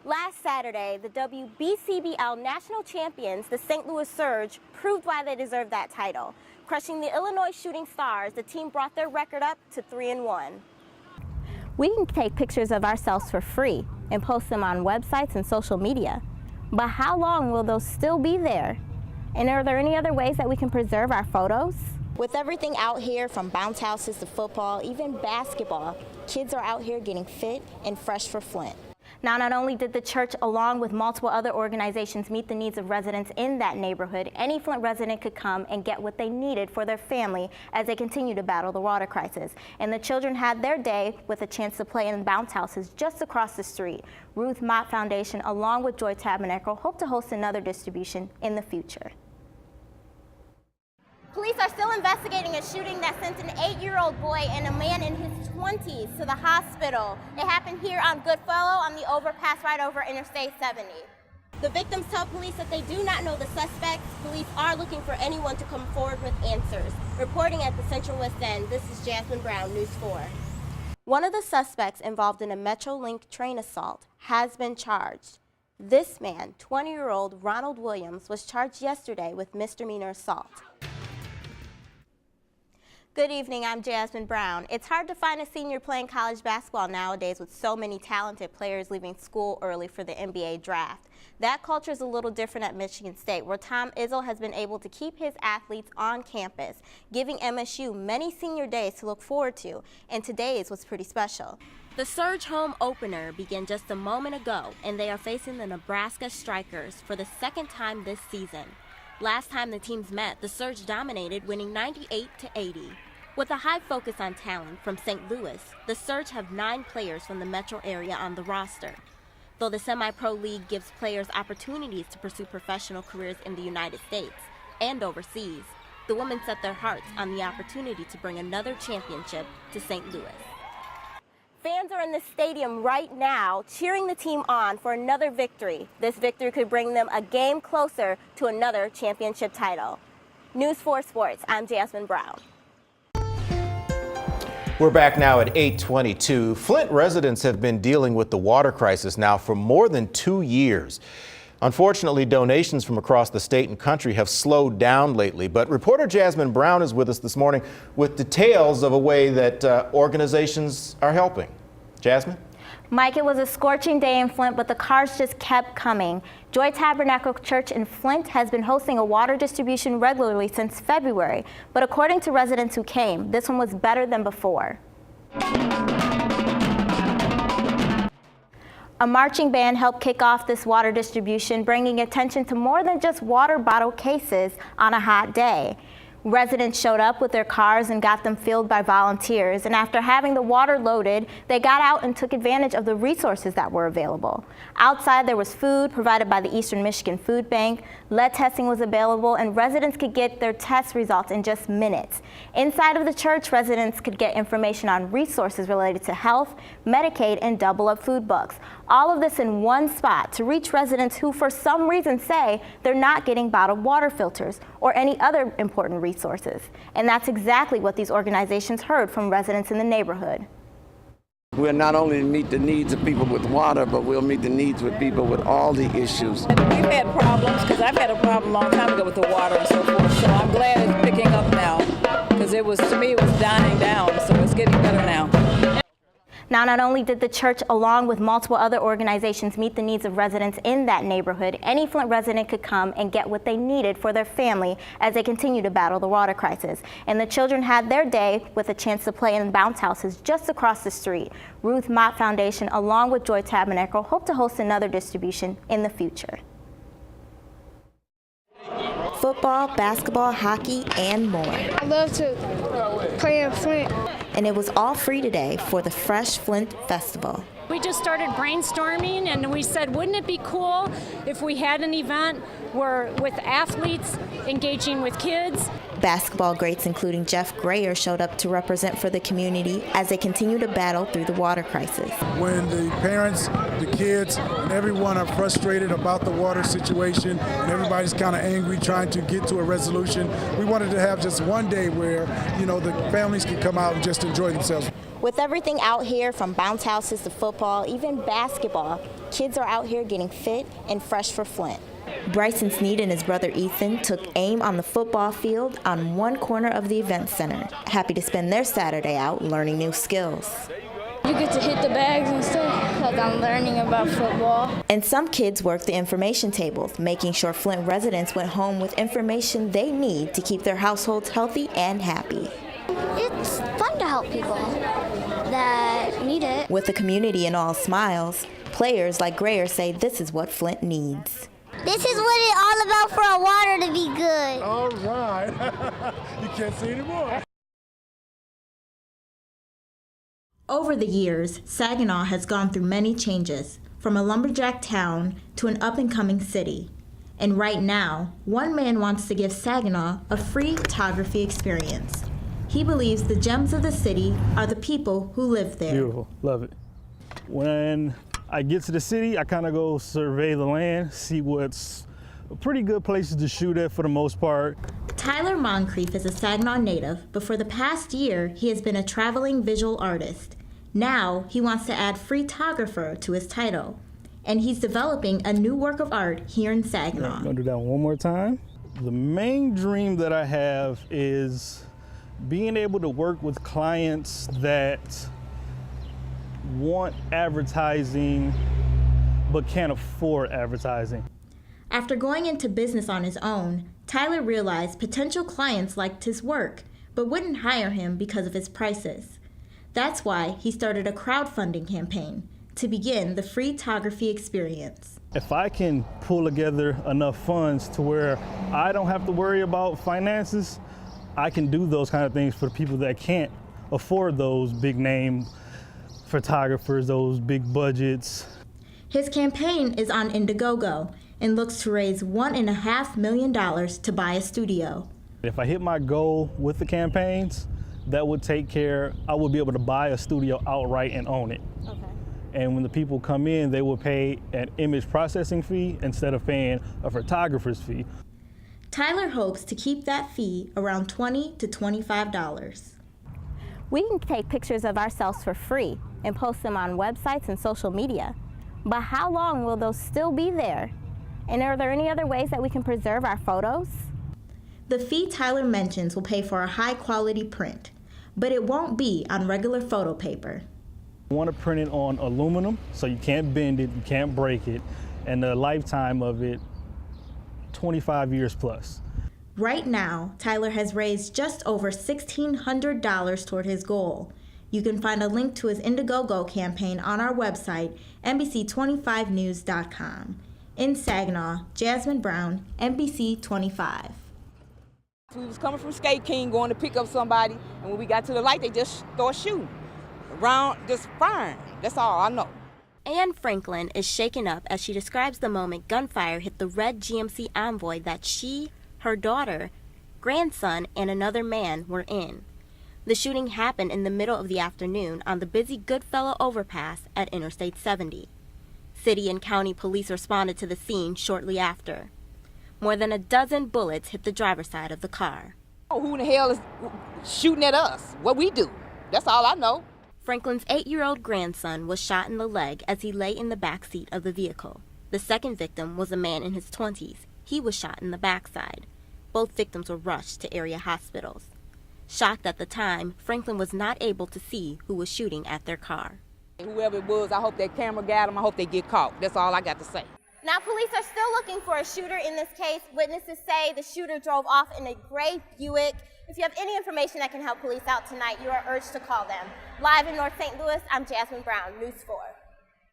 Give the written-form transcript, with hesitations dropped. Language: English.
Last Saturday, the WBCBL national champions, the St. Louis Surge, proved why they deserved that title. Crushing the Illinois Shooting Stars, the team brought their record up to 3-1. We can take pictures of ourselves for free and post them on websites and social media. But how long will those still be there? And are there any other ways that we can preserve our photos? With everything out here, from bounce houses to football, even basketball, kids are out here getting fit and fresh for Flint. Now, not only did the church, along with multiple other organizations, meet the needs of residents in that neighborhood, any Flint resident could come and get what they needed for their family as they continue to battle the water crisis. And the children had their day with a chance to play in bounce houses just across the street. Ruth Mott Foundation, along with Joy Tabernacle, hope to host another distribution in the future. Police are still investigating a shooting that sent an 8-year-old boy and a man in his 20s to the hospital. It happened here on Goodfellow on the overpass right over Interstate 70. The victims tell police that they do not know the suspects. Police are looking for anyone to come forward with answers. Reporting at the Central West End, this is Jasmine Brown, News 4. One of the suspects involved in a Metrolink train assault has been charged. This man, 20-year-old Ronald Williams, was charged yesterday with misdemeanor assault. Good evening, I'm Jasmine Brown. It's hard to find a senior playing college basketball nowadays with so many talented players leaving school early for the NBA draft. That culture is a little different at Michigan State, where Tom Izzo has been able to keep his athletes on campus, giving MSU many senior days to look forward to, and today's was pretty special. The Surge home opener began just a moment ago, and they are facing the Nebraska Strikers for the second time this season. Last time the teams met, the Surge dominated, winning 98-80. With a high focus on talent from St. Louis, the Surge have 9 players from the metro area on the roster. Though the semi-pro league gives players opportunities to pursue professional careers in the United States and overseas, the women set their hearts on the opportunity to bring another championship to St. Louis. Fans are in the stadium right now cheering the team on for another victory. This victory could bring them a game closer to another championship title. News 4 Sports, I'm Jasmine Brown. We're back now at 8:22. Flint residents have been dealing with the water crisis now for more than 2 years. Unfortunately, donations from across the state and country have slowed down lately, but reporter Jasmine Brown is with us this morning with details of a way that organizations are helping. Jasmine? Mike, it was a scorching day in Flint, but the cars just kept coming. Joy Tabernacle Church in Flint has been hosting a water distribution regularly since February, but according to residents who came, this one was better than before. A marching band helped kick off this water distribution, bringing attention to more than just water bottle cases on a hot day. Residents showed up with their cars and got them filled by volunteers, and after having the water loaded, they got out and took advantage of the resources that were available. Outside, there was food provided by the Eastern Michigan Food Bank, lead testing was available, and residents could get their test results in just minutes. Inside of the church, residents could get information on resources related to health, Medicaid, and Double Up food books. All of this in one spot to reach residents who for some reason say they're not getting bottled water filters or any other important resources. And that's exactly what these organizations heard from residents in the neighborhood. We'll not only meet the needs of people with water, but we'll meet the needs with people with all the issues. We've had problems, because I've had a problem a long time ago with the water and so forth, so I'm glad it's picking up now, because to me, it was dying down, so it's getting better now. Now, not only did the church, along with multiple other organizations, meet the needs of residents in that neighborhood, any Flint resident could come and get what they needed for their family as they continue to battle the water crisis. And the children had their day with a chance to play in bounce houses just across the street. Ruth Mott Foundation, along with Joy Tabernacle, hope to host another distribution in the future. Football, basketball, hockey, and more. I love to play in Flint. And it was all free today for the Fresh Flint Festival. We just started brainstorming and we said, wouldn't it be cool if we had an event where with athletes engaging with kids? Basketball greats including Jeff Grayer showed up to represent for the community as they continue to battle through the water crisis. When the parents, the kids, and everyone are frustrated about the water situation and everybody's kind of angry trying to get to a resolution, we wanted to have just one day where, the families can come out and just enjoy themselves. With everything out here, from bounce houses to football, even basketball, Kids are out here getting fit and fresh for Flint. Bryson Sneed and his brother Ethan took aim on the football field on one corner of the event center, happy to spend their Saturday out learning new skills. You get to hit the bags and stuff because I'm learning about football. And some kids worked the information tables, making sure Flint residents went home with information they need to keep their households healthy and happy. It's fun to help people that need it. With the community in all smiles, players like Grayer say this is what Flint needs. This is what it's all about for our water to be good. All right. You can't say anymore. Over the years, Saginaw has gone through many changes, from a lumberjack town to an up-and-coming city. And right now, one man wants to give Saginaw a free photography experience. He believes the gems of the city are the people who live there. Beautiful, love it. When I get to the city, I kind of go survey the land, see what's pretty good places to shoot at for the most part. Tyler Moncrief is a Saginaw native, but for the past year, he has been a traveling visual artist. Now, he wants to add photographer to his title, and he's developing a new work of art here in Saginaw. I'm gonna do that one more time. The main dream that I have is being able to work with clients that want advertising but can't afford advertising. After going into business on his own, Tyler realized potential clients liked his work, but wouldn't hire him because of his prices. That's why he started a crowdfunding campaign to begin the photography experience. If I can pull together enough funds to where I don't have to worry about finances, I can do those kind of things for people that can't afford those big name photographers, those big budgets. His campaign is on Indiegogo and looks to raise $1.5 million to buy a studio. If I hit my goal with the campaigns, that would take care, I would be able to buy a studio outright and own it. Okay. And when the people come in, they will pay an image processing fee instead of paying a photographer's fee. Tyler hopes to keep that fee around $20 to $25. We can take pictures of ourselves for free and post them on websites and social media. But how long will those still be there? And are there any other ways that we can preserve our photos? The fee Tyler mentions will pay for a high-quality print, but it won't be on regular photo paper. I want to print it on aluminum, so you can't bend it, you can't break it, and the lifetime of it, 25 years plus. Right now, Tyler has raised just over $1,600 toward his goal. You can find a link to his Indiegogo campaign on our website, NBC25news.com. In Saginaw, Jasmine Brown, NBC 25. We was coming from Skate King going to pick up somebody, and when we got to the light, they just started shooting. Around, just firing. That's all I know. Anne Franklin is shaken up as she describes the moment gunfire hit the red GMC Envoy that she, her daughter, grandson, and another man were in. The shooting happened in the middle of the afternoon on the busy Goodfellow overpass at Interstate 70. City and county police responded to the scene shortly after. More than a dozen bullets hit the driver's side of the car. Oh, who in the hell is shooting at us? What we do? That's all I know. Franklin's 8-year-old grandson was shot in the leg as he lay in the back seat of the vehicle. The second victim was a man in his 20s. He was shot in the backside. Both victims were rushed to area hospitals. Shocked at the time, Franklin was not able to see who was shooting at their car. Whoever it was, I hope that camera got them. I hope they get caught. That's all I got to say. Now, police are still looking for a shooter in this case. Witnesses say the shooter drove off in a gray Buick. If you have any information that can help police out tonight, you are urged to call them. Live in North St. Louis, I'm Jasmine Brown, News 4.